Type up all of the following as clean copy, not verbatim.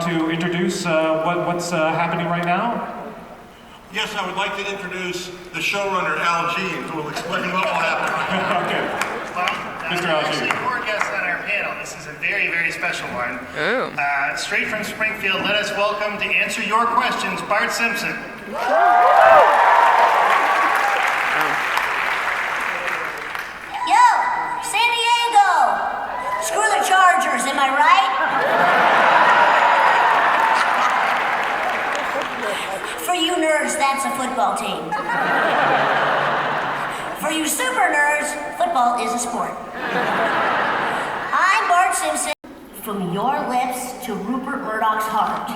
To introduce what's happening right now? Yes, I would like to introduce the showrunner, Al Jean, who will explain what will happen. Okay. Well, Mr. Al actually Jean. 4 guests on our panel. This is a very, very special one. Oh. Straight from Springfield, let us welcome to answer your questions, Bart Simpson. Yo, San Diego! Screw the Chargers, am I right? For you nerds, that's a football team. For you super nerds, football is a sport. I'm Bart Simpson. From your lips to Rupert Murdoch's heart.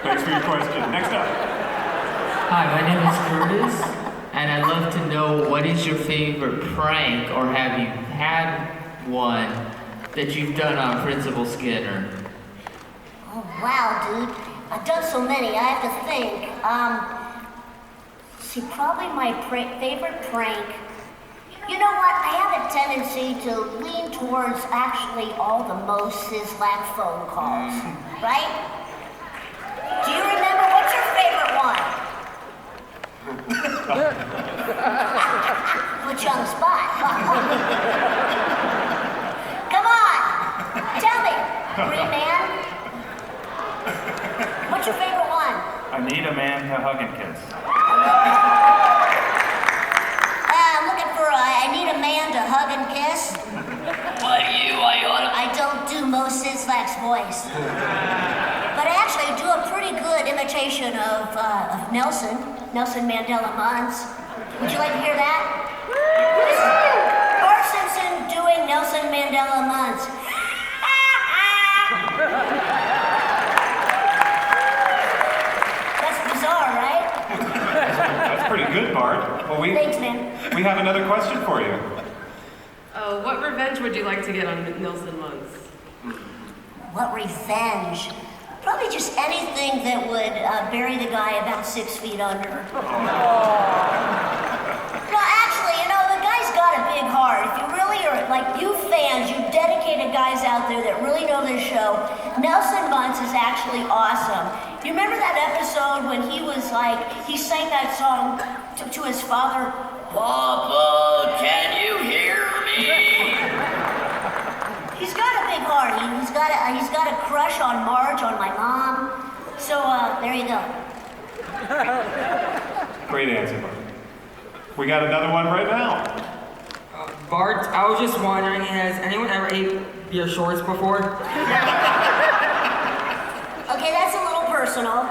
Thanks for your question. Next up. Hi, my name is Curtis, and I'd love to know what is your favorite prank, or have you had one that you've done on Principal Skinner? Oh, wow, dude. I've done so many, I have to think. See, probably my favorite prank. You know what? I have a tendency to lean towards actually all the most Sislak phone calls, right? Do you remember what's your favorite one? Put you on the spot. Come on, tell me, Green Man. What's your favorite one? I need a man to hug and kiss. I'm looking for I need a man to hug and kiss. I don't do Mo Sislak's voice. But I actually do a pretty good imitation of Nelson Mandela Muntz. Would you like to hear that? This is Bart Simpson doing Nelson Mandela Muntz. That's bizarre, right? That's pretty good, Bart. Well, Thanks, man. we have another question for you. What revenge would you like to get on Nelson Muntz? What revenge? Probably just anything that would bury the guy about 6 feet under. No, actually, you know, the guy's got a big heart. If you really are, like, you fans, you dedicated guys out there that really know this show, Nelson Muntz is actually awesome. You remember that episode when he was like, he sang that song to his father, Papa, can you hear me? He's got a big heart. He's got a crush on Marge, on my mom. So, there you go. Great answer, Bart. We got another one right now. Bart, I was just wondering, has anyone ever ate your shorts before? Okay, that's a little personal.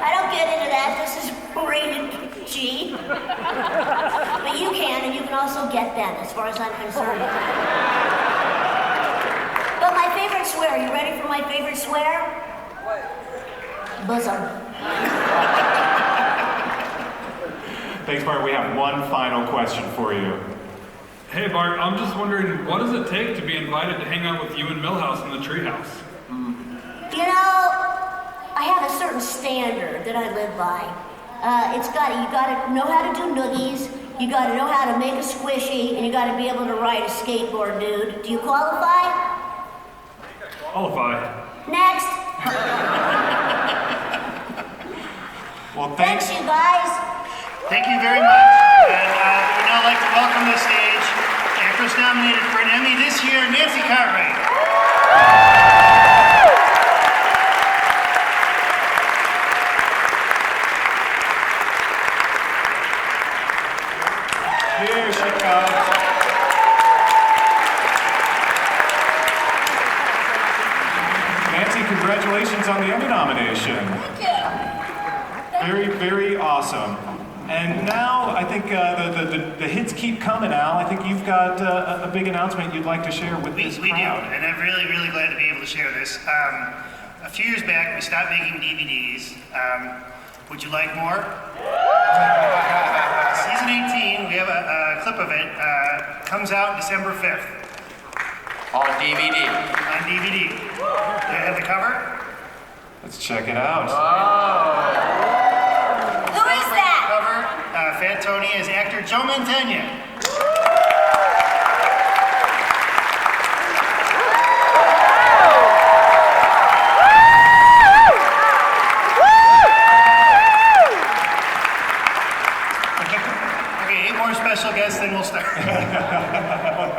I don't get into that. This is rated G. But you can, and you can also get them, as far as I'm concerned. But my favorite swear, you ready for my favorite swear? What? Bosom. Thanks, Bart. We have one final question for you. Hey Bart, I'm just wondering, what does it take to be invited to hang out with you and Millhouse in the treehouse? You know, I have a certain standard that I live by. You gotta know how to do noogies, you gotta know how to make a squishy, and you gotta be able to ride a skateboard, dude. Do you qualify? Qualify. Next. Well, Thanks, you guys. Thank you very much. And we would now like to welcome to the stage, actress nominated for an Emmy this year, Nancy Cartwright. here she comes. Nancy, congratulations on the Emmy nomination. Thank you. Very, very awesome. And now I think the hits keep coming, Al. I think you've got a big announcement you'd like to share with this We do, crowd. and I'm really, really glad to be able to share this. A few years back, we stopped making DVDs. Would you like more? Season 18, we have a clip of it. Comes out December 5th. On DVD. On DVD. Do you have the cover? Let's check it out. Who is that? Cover, Fat Tony is actor Joe Mantegna.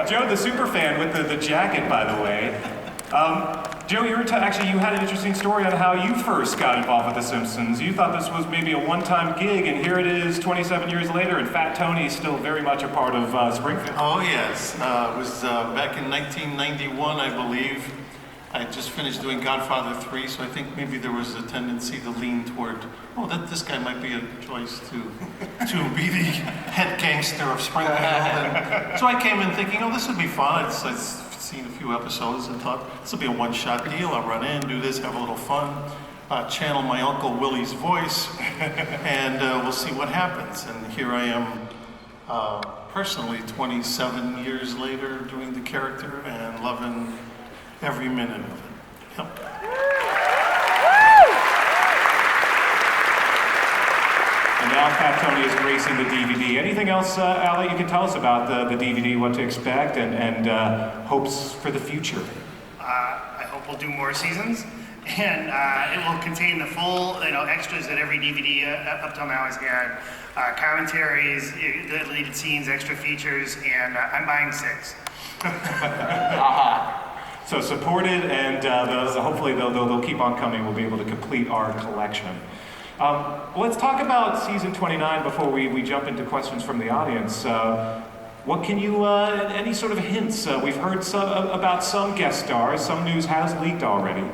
Joe, the super fan with the jacket, by the way. Joe, actually, you had an interesting story on how you first got involved with The Simpsons. You thought this was maybe a one-time gig, and here it is 27 years later, and Fat Tony's still very much a part of Springfield. Oh, yes. It was back in 1991, I believe. I just finished doing Godfather 3, so I think maybe there was a tendency to lean toward, this guy might be a choice to be the head gangster of Springfield. And so I came in thinking, this would be fun. I'd seen a few episodes and thought, this will be a one-shot deal. I'll run in, do this, have a little fun, channel my Uncle Willie's voice, and we'll see what happens. And here I am, personally, 27 years later, doing the character and loving every minute of it. Yep. And now Fat Tony is gracing the DVD. Anything else, Al, that you can tell us about the DVD, what to expect, and hopes for the future? I hope we'll do more seasons, and it will contain the full, extras that every DVD up till now has had. Commentaries, deleted scenes, extra features, and I'm buying 6. So support it, and hopefully they'll keep on coming. We'll be able to complete our collection. Let's talk about season 29 before we jump into questions from the audience. What can you, any sort of hints? We've heard about some guest stars. Some news has leaked already.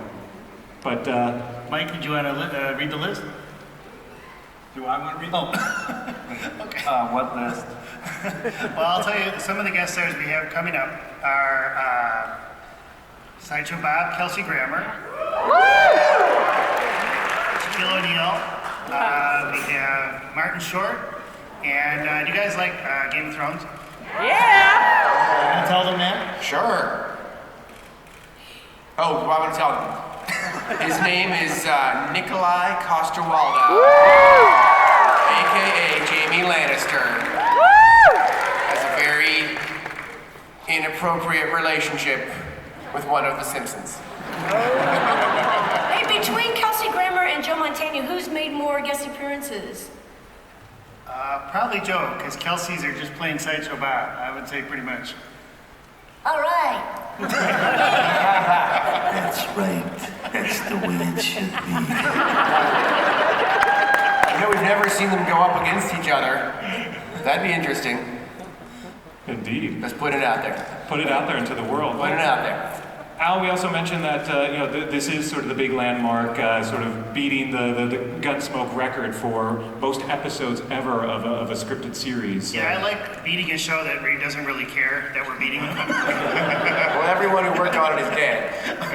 But, Mike, did you want to read the list? Do I want to read? Oh. Okay. What list? Well, I'll tell you, some of the guest stars we have coming up are Sideshow Bob, Kelsey Grammer, Shaquille O'Neal, we have Martin Short, and do you guys like Game of Thrones? Yeah! Want to tell them that? Sure. Oh, I want to tell them. His name is Nikolai Coster-Waldau, a.k.a. Jamie Lannister. Has a very inappropriate relationship with one of the Simpsons. Hey, between Kelsey Grammer and Joe Montana, who's made more guest appearances? Probably Joe, because Kelsey's are just plain Sideshow Bob, I would say pretty much. All right. That's right. That's the way it should be. We've never seen them go up against each other. That'd be interesting. indeed. Let's put it out there. Put it out there into the world. Put it out there. Al, we also mentioned that this is sort of the big landmark, sort of beating the Gunsmoke record for most episodes ever of a scripted series. Yeah, I like beating a show that doesn't really care that we're beating them. Well, everyone who worked on it is dead.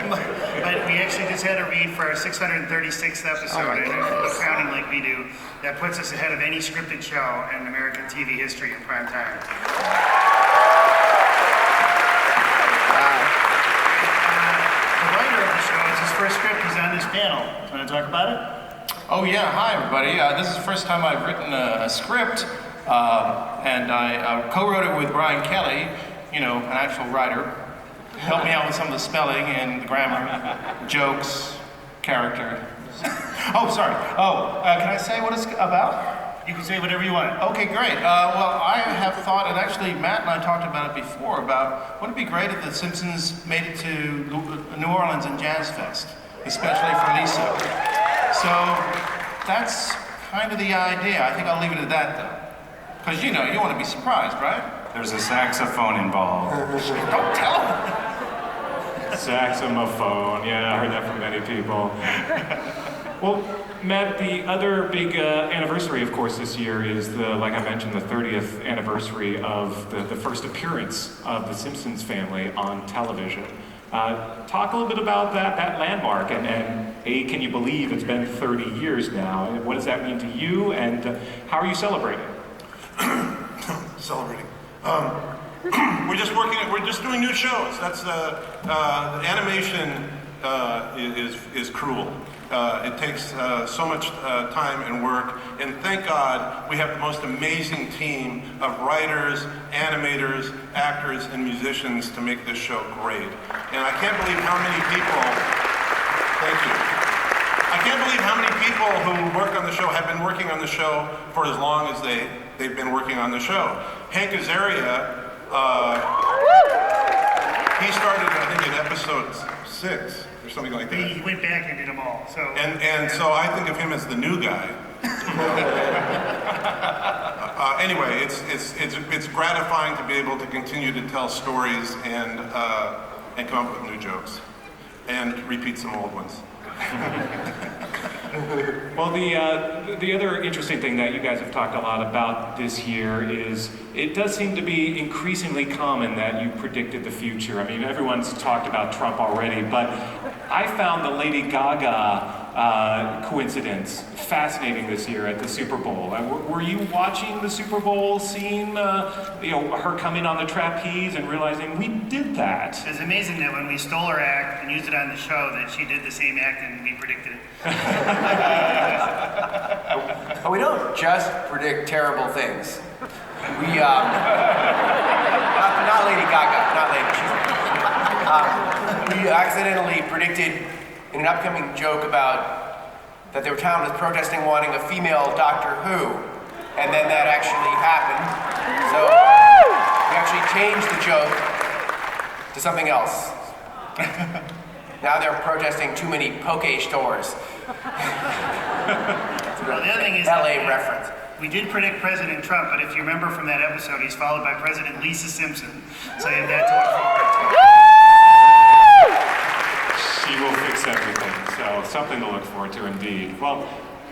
But we actually just had a read for our 636th episode, and if we're counting like we do, that puts us ahead of any scripted show in American TV history in prime time. His first script is on this panel. Do you want to talk about it? Oh yeah, hi everybody. This is the first time I've written a script, and I co-wrote it with Brian Kelly, an actual writer. Helped me out with some of the spelling and the grammar, jokes, character. Oh, sorry. Can I say what it's about? You can say whatever you want. Okay, great. Well, I have thought, and actually Matt and I talked about it before, about wouldn't it be great if the Simpsons made it to New Orleans and Jazz Fest, especially for Lisa. So that's kind of the idea. I think I'll leave it at that, though. Because, you want to be surprised, right? There's a saxophone involved. Don't tell them. Saxophone, yeah, I heard that from many people. Well, Matt, the other big anniversary, of course, this year is like I mentioned, the 30th anniversary of the first appearance of the Simpsons family on television. Talk a little bit about that landmark, and can you believe it's been 30 years now? What does that mean to you, and how are you celebrating? Celebrating. We're just doing new shows. That's the animation is cruel. It takes so much time and work, and thank God we have the most amazing team of writers, animators, actors, and musicians to make this show great. And I can't believe how many people, thank you. I can't believe how many people who work on the show have been working on the show for as long as they they've been working on the show. Hank Azaria, he started, I think, in episode 6 or something like that. He went back and did them all. So So I think of him as the new guy. Anyway, it's gratifying to be able to continue to tell stories and come up with new jokes and repeat some old ones. Well, the other interesting thing that you guys have talked a lot about this year is it does seem to be increasingly common that you predicted the future. I mean, everyone's talked about Trump already, but I found the Lady Gaga coincidence fascinating this year at the Super Bowl. Were you watching the Super Bowl, seeing her coming on the trapeze and realizing we did that? it's amazing that when we stole her act and used it on the show, that she did the same act and we predicted it. But we don't just predict terrible things. We, not Lady Gaga, not Lady. We accidentally predicted in an upcoming joke about that their town was protesting wanting a female Doctor Who, and then that actually happened. So we actually changed the joke to something else. Now they're protesting too many poke stores. Well, the other thing is LA reference. we did predict President Trump, but if you remember from that episode, he's followed by President Lisa Simpson. So you have that to look forward to. She will fix everything, so something to look forward to indeed. Well,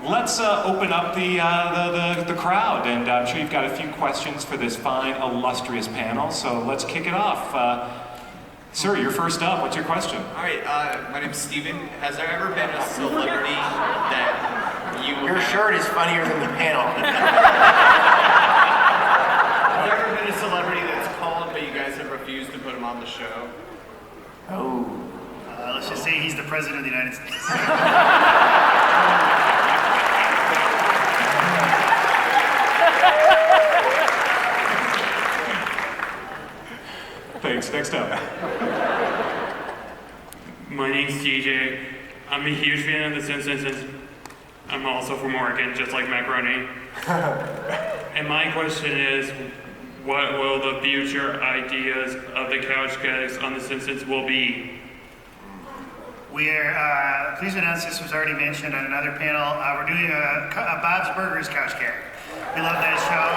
let's open up the crowd, and I'm sure you've got a few questions for this fine, illustrious panel, so let's kick it off. Sir, you're first up. What's your question? All right, my name's Steven. Has there ever been a celebrity that you... Your shirt is funnier than the panel. Has there ever been a celebrity that's called, but you guys have refused to put him on the show? Oh. Let's just say he's the President of the United States. Thanks. Next up. My name's TJ. I'm a huge fan of The Simpsons. I'm also from Oregon, just like macaroni. And my question is, what will the future ideas of the couch gags on The Simpsons will be? We are pleased to announce this was already mentioned on another panel. We're doing a Bob's Burgers couch gag. We love that show,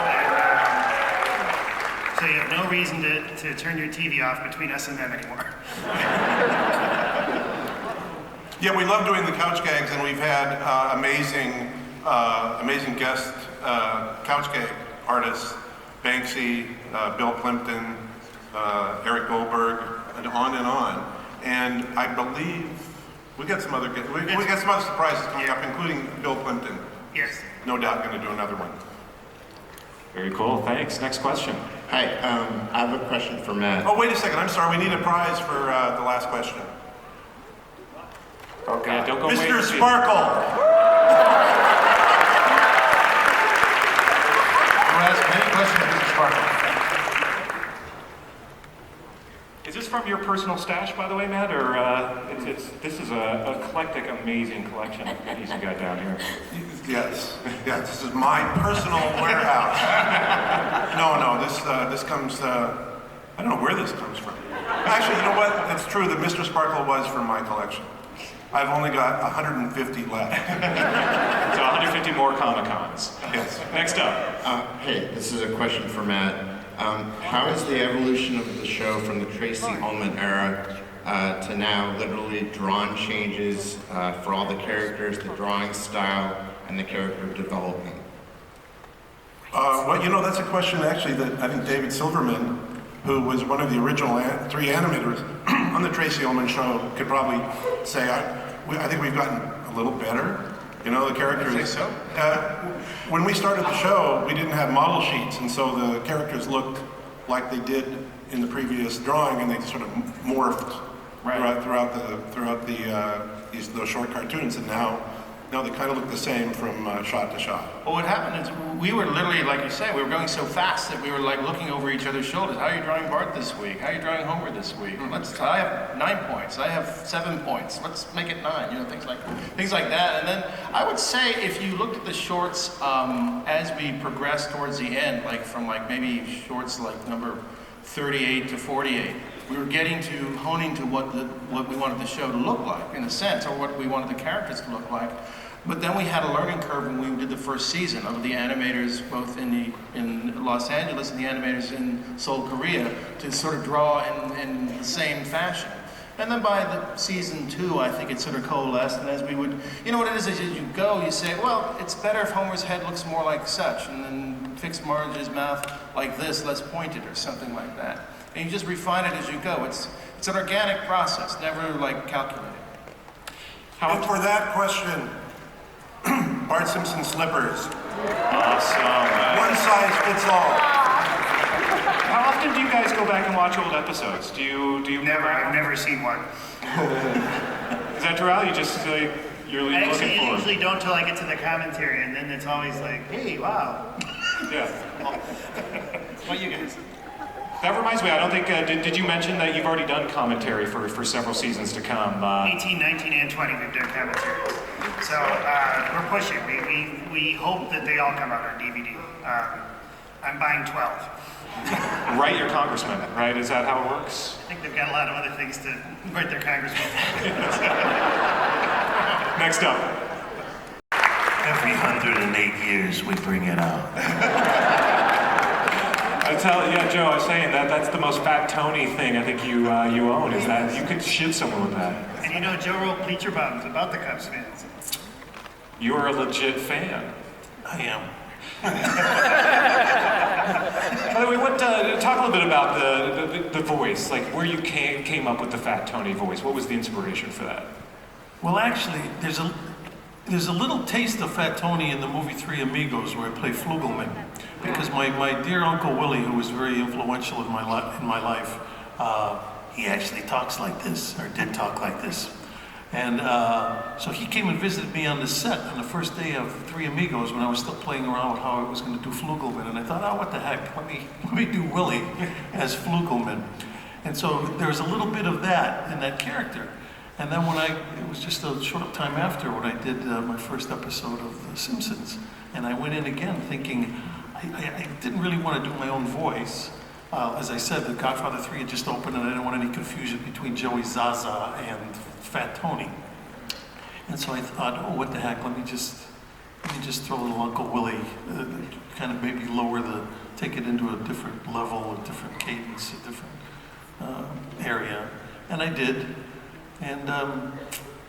and so you have no reason to turn your TV off between us and them anymore. Yeah, we love doing the couch gags, and we've had amazing guest couch gag artists, Banksy, Bill Plimpton, Eric Goldberg, and on and on. And I believe we got some other surprises coming up, including Bill Plimpton. Yes. No doubt going to do another one. Very cool. Thanks. Next question. Hi, I have a question for Matt. Oh, wait a second. I'm sorry. We need a prize for the last question. Okay. Yeah, don't go Mr. wait. Sparkle. We'll ask any question of Mr. Sparkle. Is this from your personal stash, by the way, Matt, or this is a eclectic, amazing collection of goodies you got down here? Yes, this is my personal warehouse. No, this comes, I don't know where this comes from. Actually, you know what? It's true that Mr. Sparkle was from my collection. I've only got 150 left. So 150 more Comic-Cons. Yes. Next up. Hey, this is a question for Matt. How is the evolution of the show from the Tracy Ullman era to now literally drawn changes for all the characters, the drawing style, and the character development? Well, you know, that's a question actually that I think David Silverman, who was one of the original 3 animators on the Tracy Ullman show, could probably say. I think we've gotten a little better. You know, the characters. You think so? When we started the show, we didn't have model sheets, and so the characters looked like they did in the previous drawing, and they sort of morphed throughout those short cartoons. And now No, they kind of look the same from shot to shot. Well, what happened is we were literally, like you say, we were going so fast that we were like looking over each other's shoulders. How are you drawing Bart this week? How are you drawing Homer this week? I have 9 points. I have 7 points. Let's make it 9. You know, things like that. And then I would say if you looked at the shorts as we progressed towards the end, like from like maybe shorts like number 38 to 48. We were getting to honing to what we wanted the show to look like, in a sense, or what we wanted the characters to look like. But then we had a learning curve when we did the first season of the animators, both in Los Angeles and the animators in Seoul, Korea, to sort of draw in the same fashion. And then by the season 2, I think it sort of coalesced, and as we would, you know what it is, as you go, you say, well, it's better if Homer's head looks more like such, and then fix Marge's mouth like this, less pointed, or something like that. And you just refine it as you go. It's an organic process, never like calculated. And for that question, Bart Simpson slippers. Awesome. One size fits all. How often do you guys go back and watch old episodes? Do you Never. I've never seen one. Is that true, Al? You just you're looking Actually, forward? you usually don't till I get to the commentary, and then it's always like, hey, wow. Yeah. What you guys? That reminds me, I don't think, did you mention that you've already done commentary for several seasons to come? 18, 19, and 20, we've done commentaries. So we're pushing. We hope that they all come out on DVD. I'm buying 12. Write your congressman, right? Is that how it works? I think they've got a lot of other things to write their congressman. Next up. Every 108 years we bring it out. Joe, I was saying that's the most fat Tony thing I think you own, is that you could shoot someone with that. And you know, Joe wrote Bleacher Bums about the Cubs fans. You are a legit fan. I am. By the way, talk a little bit about the voice, like where you came up with the Fat Tony voice. What was the inspiration for that? Well, actually, there's a little taste of Fat Tony in the movie Three Amigos, where I play Flugelman, because my dear Uncle Willie, who was very influential in my life, he actually talks like this, or did talk like this. And so he came and visited me on the set on the first day of Three Amigos when I was still playing around with how I was going to do Flugelman. And I thought, oh, what the heck, let me do Willie as Flugelman. And so there was a little bit of that in that character. And then it was just a short time after when I did my first episode of The Simpsons. And I went in again thinking, I didn't really want to do my own voice. As I said, The Godfather 3 had just opened and I didn't want any confusion between Joey Zaza and Fat Tony. And so I thought, oh, what the heck, let me just throw a little Uncle Willie, kind of maybe take it into a different level, a different cadence, a different area. And I did. And,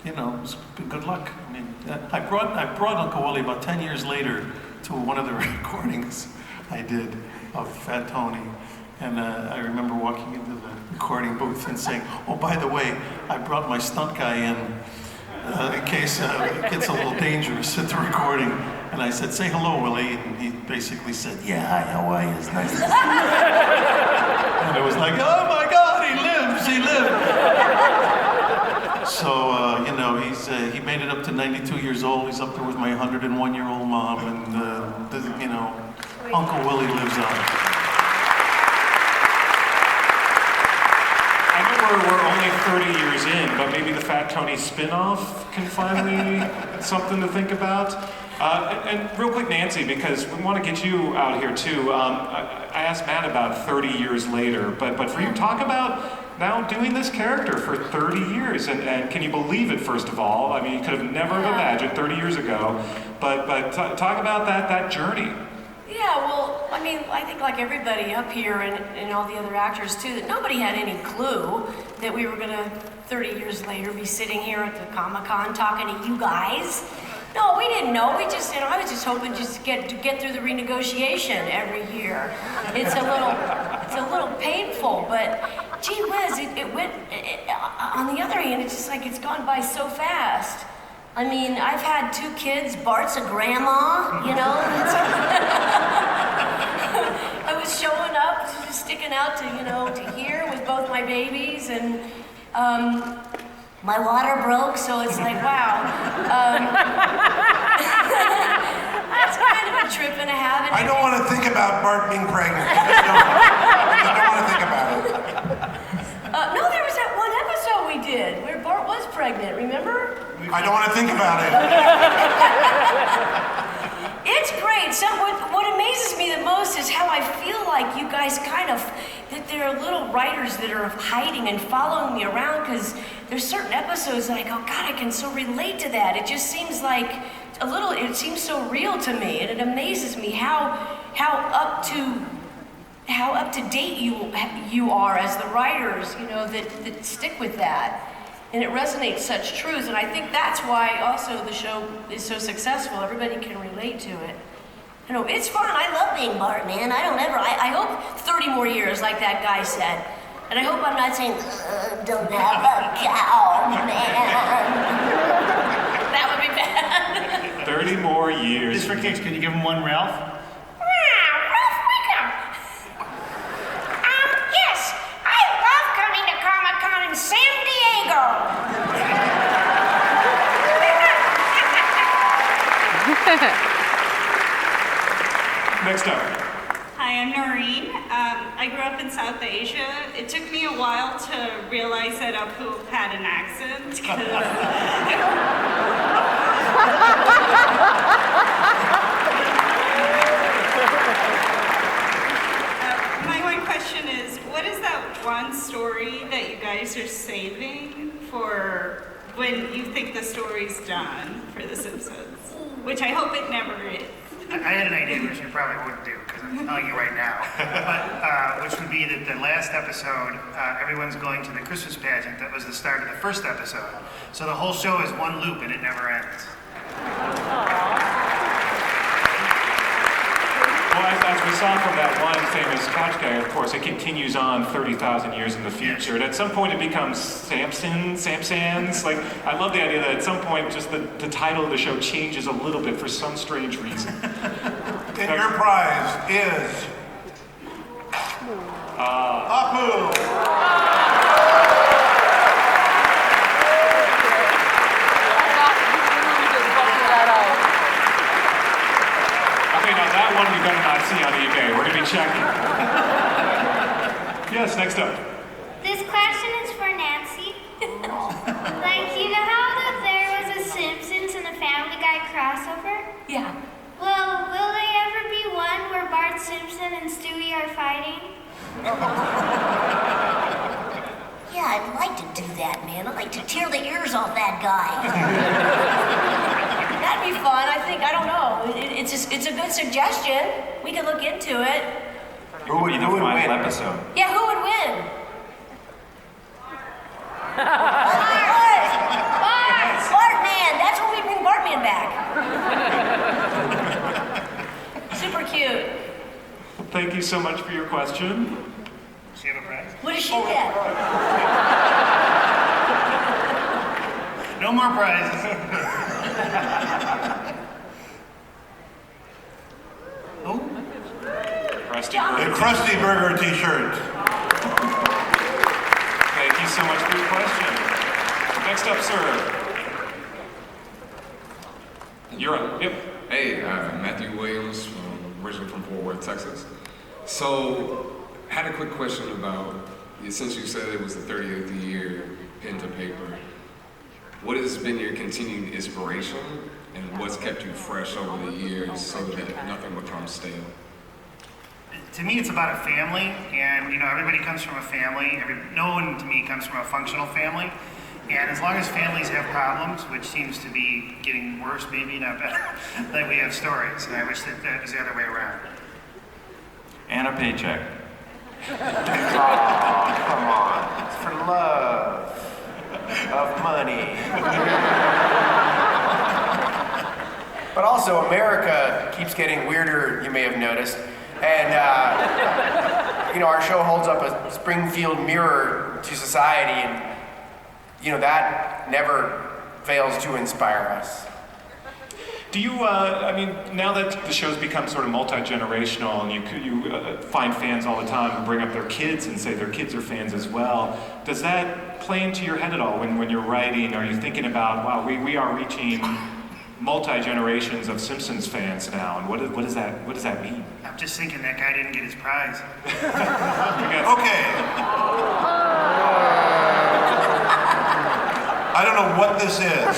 it was good luck. I mean, I brought Uncle Willie about 10 years later to one of the recordings I did of Fat Tony. And I remember walking into the recording booth and saying, oh, by the way, I brought my stunt guy in case it gets a little dangerous at the recording. And I said, say hello, Willie. And he basically said, yeah, hi, how are you? It's nice to see you. And it was like, oh my God, he lived. So, he made it up to 92 years old. He's up there with my 101-year-old mom. And, Uncle Willie lives on. We're only 30 years in, but maybe the Fat Tony spin-off can finally something to think about. And real quick, Nancy, because we want to get you out here too. I asked Matt about 30 years later, but for you, talk about now doing this character for 30 years, and can you believe it? First of all, I mean, you could have never imagined 30 years ago, but talk about that journey. Yeah, well, I mean, I think like everybody up here and all the other actors too, that nobody had any clue that we were gonna, 30 years later, be sitting here at the Comic-Con talking to you guys. No, we didn't know. We just, I was just hoping just to get through the renegotiation every year. It's a little painful, but gee whiz, it went, on the other hand, it's just like it's gone by so fast. I mean, I've had 2 kids, Bart's a grandma, I was showing up, just sticking out to here with both my babies, and My water broke, so it's like, wow. That's kind of a trip and a half. I don't want to think about Bart being pregnant. I just don't want to think about it. No, there was that one episode we did where Bart was pregnant, remember? I don't want to think about it. It's great. What amazes me the most is how I feel like you guys that there are little writers that are hiding and following me around, because there's certain episodes that I go, God, I can so relate to that. It just seems like it seems so real to me, and it amazes me how up to date you are as the writers, that stick with that. And it resonates such truths, and I think that's why also the show is so successful. Everybody can relate to it. It's fun. I love being Bart, man. I hope 30 more years, like that guy said. And I hope I'm not saying, don't have a cow, man. That would be bad. 30 more years. Just for kicks, can you give him one, Ralph? Ralph Wiggum. Yes, I love coming to Comic-Con in San Diego. Next up. Hi, I'm Noreen. I grew up in South Asia. It took me a while to realize that Apu had an accent. My one question is, what is that one story that you guys are saving for when you think the story's done for The Simpsons? Which I hope it never is. I had an idea which you probably wouldn't do, because I'm telling you right now. But which would be that the last episode, everyone's going to the Christmas pageant. That was the start of the first episode. So the whole show is one loop and it never ends. Well, as we saw from that one famous couch guy, of course, it continues on 30,000 years in the future. And at some point it becomes Samsons. Like, I love the idea that at some point just the title of the show changes a little bit for some strange reason. And your prize is... Apu! One we better not see on eBay. We're going to be checking. Yes, next up. This question is for Nancy. You know how that there was a Simpsons and a Family Guy crossover? Yeah. Well, will there ever be one where Bart Simpson and Stewie are fighting? Yeah, I'd like to do that, man. I'd like to tear the ears off that guy. That'd be fun. I don't know. It's a good suggestion. We could look into it. Who would win? Episode. Yeah, who would win? Bartman! That's when we bring Bartman back. Super cute. Thank you so much for your question. Does she have a prize? What does she get? No more prizes. The Krusty Burger t-shirt. Thank you so much for your question. Next up, sir. You're up. Yep. Hey, Matthew Williams, originally from Fort Worth, Texas. So, had a quick question about, since you said it was the 30th year, pen to paper, what has been your continued inspiration and what's kept you fresh over the years so that nothing becomes stale? To me, it's about a family, and everybody comes from a family. No one to me comes from a functional family, and as long as families have problems, which seems to be getting worse, maybe not better, then we have stories. And I wish that was the other way around. And a paycheck. Oh, come on. It's for love of money. But also, America keeps getting weirder, you may have noticed. And, our show holds up a Springfield mirror to society, and, that never fails to inspire us. Do you, I mean, now that the show's become sort of multi-generational and you find fans all the time who bring up their kids and say their kids are fans as well, does that play into your head at all when you're writing? Are you thinking about, wow, we are reaching multi-generations of Simpsons fans now, and what does that mean? I'm just thinking that guy didn't get his prize. Okay. I don't know what this is,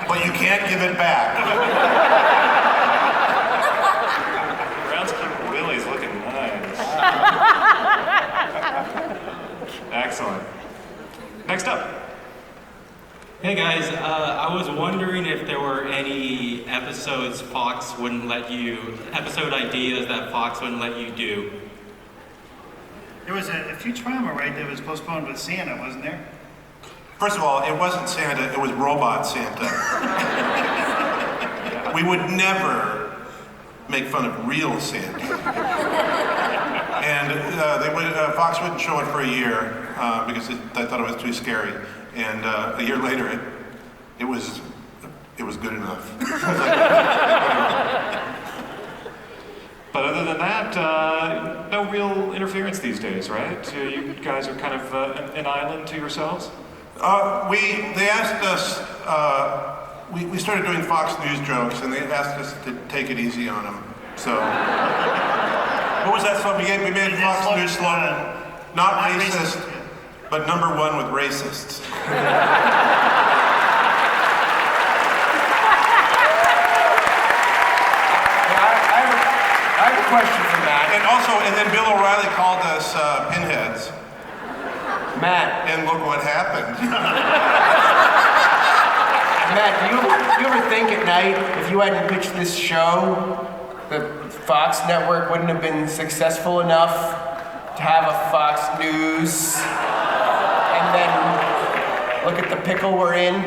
but you can't give it back. Groundskeeper Willie's looking nice. Excellent. Next up. Hey guys, I was wondering if there were any episodes episode ideas that Fox wouldn't let you do. There was a Futurama, right, that was postponed with Santa, wasn't there? First of all, it wasn't Santa, it was Robot Santa. We would never make fun of real Santa. And Fox wouldn't show it for a year because they thought it was too scary. And a year later, it was good enough. But other than that, no real interference these days, right? You guys are kind of an island to yourselves? They asked us, we started doing Fox News jokes, and they asked us to take it easy on them. So, what was that slogan? We made a Fox News slogan, not racist, but #1 with racists. I have a question for Matt. And then Bill O'Reilly called us pinheads. Matt. And look what happened. Matt, do you ever think at night, if you hadn't pitched this show, the Fox network wouldn't have been successful enough to have a Fox News? And then look at the pickle we're in. I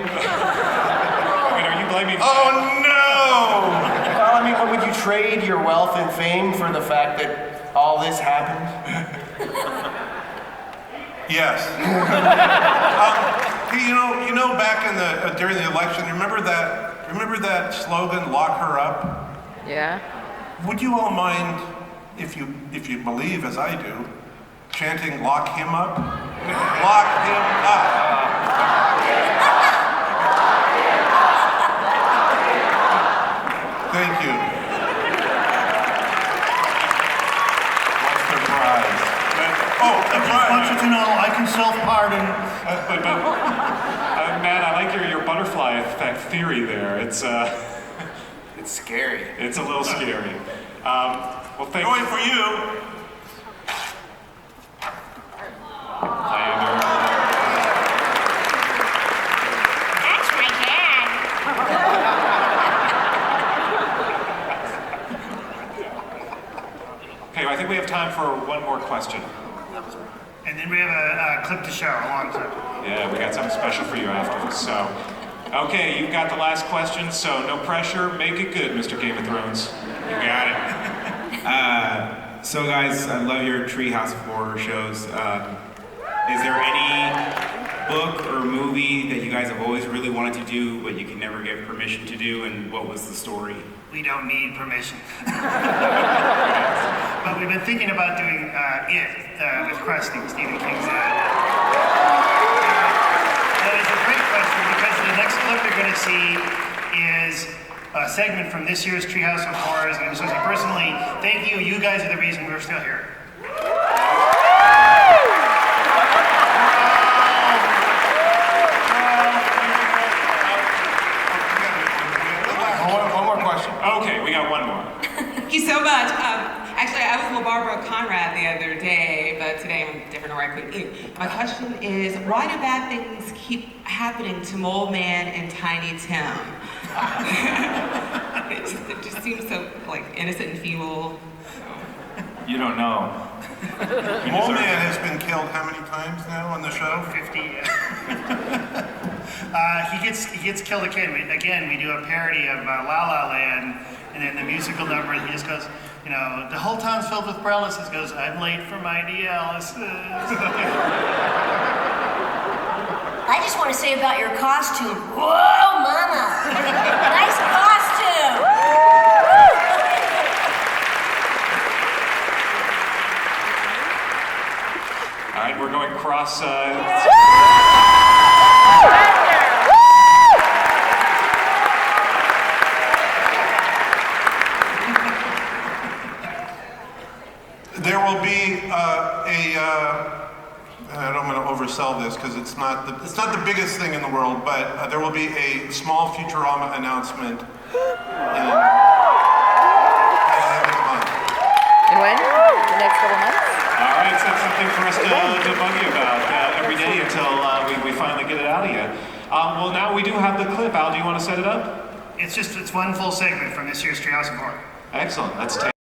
mean, are you blaming? Oh no! Well, I mean, would you trade your wealth and fame for the fact that all this happened? Yes. You know, back in during the election, remember that slogan, "Lock her up"? Yeah. Would you all mind, if you believe as I do, chanting "Lock him up"? Lock him up. Thank you. What's the prize? Oh, the prize. I want you to know I can self-pardon. Matt, I like your butterfly effect theory there. It's scary. It's a little scary. Well, thank Going for you. How you doing? That's my dad. Okay, well, I think we have time for one more question. And then we have a clip to show alongside. Yeah, we got something special for you after. So, okay, you've got the last question, so no pressure. Make it good, Mr. Game of Thrones. You got it. So guys, I love your Treehouse of Horror shows. Is there any book or movie that you guys have always really wanted to do, but you can never get permission to do, and what was the story? We don't need permission. But we've been thinking about doing It with Krusty, Stephen King's It. That is a great question because the next clip you're going to see is a segment from this year's Treehouse of Horrors. And I just want to say personally, thank you. You guys are the reason we're still here. One more question. Okay, we got one more. Thank you so much. Actually, I was with Barbara Conrad the other day, but today I'm different or I couldn't eat. My question is, why do bad things keep happening to Mole Man and Tiny Tim? It just seems so like innocent and feeble. You don't know. Mole Man has been killed how many times now on the show? 50. He gets killed again. We do a parody of La La Land, and then the musical number, he just goes, you know, the whole town's filled with paralysis. Goes, I'm late for my dialysis. I just want to say about your costume. Whoa, mama! Nice costume! All right, we're going cross. There will be I don't want to oversell this because it's not the biggest thing in the world, but there will be a small Futurama announcement in when? The next couple months? All right, so that's something for us to bug you about every day until we finally get it out of you. Well, now we do have the clip. Al, do you want to set it up? It's one full segment from this year's Treehouse of Horror. Excellent. Let's take